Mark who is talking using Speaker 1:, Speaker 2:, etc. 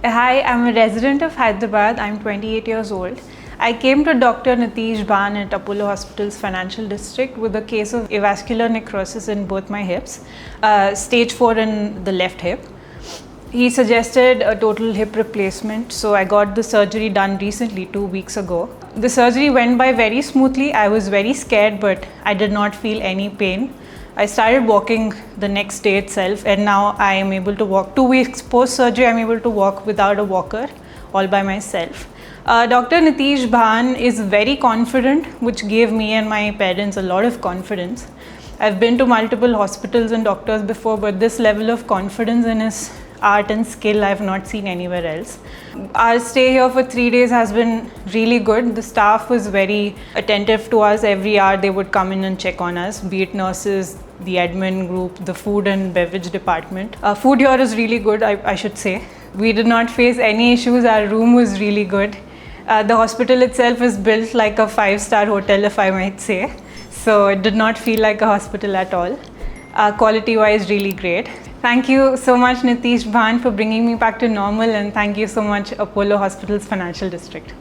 Speaker 1: Hi, I'm a resident of Hyderabad. I'm 28 years old. I came to Dr Nitish Bhan at Apollo Hospital's financial district with a case of avascular necrosis in both my hips, stage 4 in the left hip. He suggested a total hip replacement, so I got the surgery done recently, 2 weeks ago. The surgery went by very smoothly. I was very scared, but I did not feel any pain. I started walking the next day itself, and now I am able to walk. 2 weeks post surgery, I'm able to walk without a walker, all by myself. Dr. Nitish Bhan is very confident, which gave me and my parents a lot of confidence. I've been to multiple hospitals and doctors before, but this level of confidence in his art and skill I've not seen anywhere else. Our stay here for 3 days has been really good. The staff was very attentive to us. Every hour they would come in and check on us, be it nurses, the admin group, the food and beverage department. Food here is really good, I should say. We did not face any issues. Our room was really good. The hospital itself is built like a 5-star hotel, if I might say. So it did not feel like a hospital at all. Quality-wise, really great. Thank you so much, Nitish Bhan, for bringing me back to normal, and thank you so much, Apollo Hospital's financial district.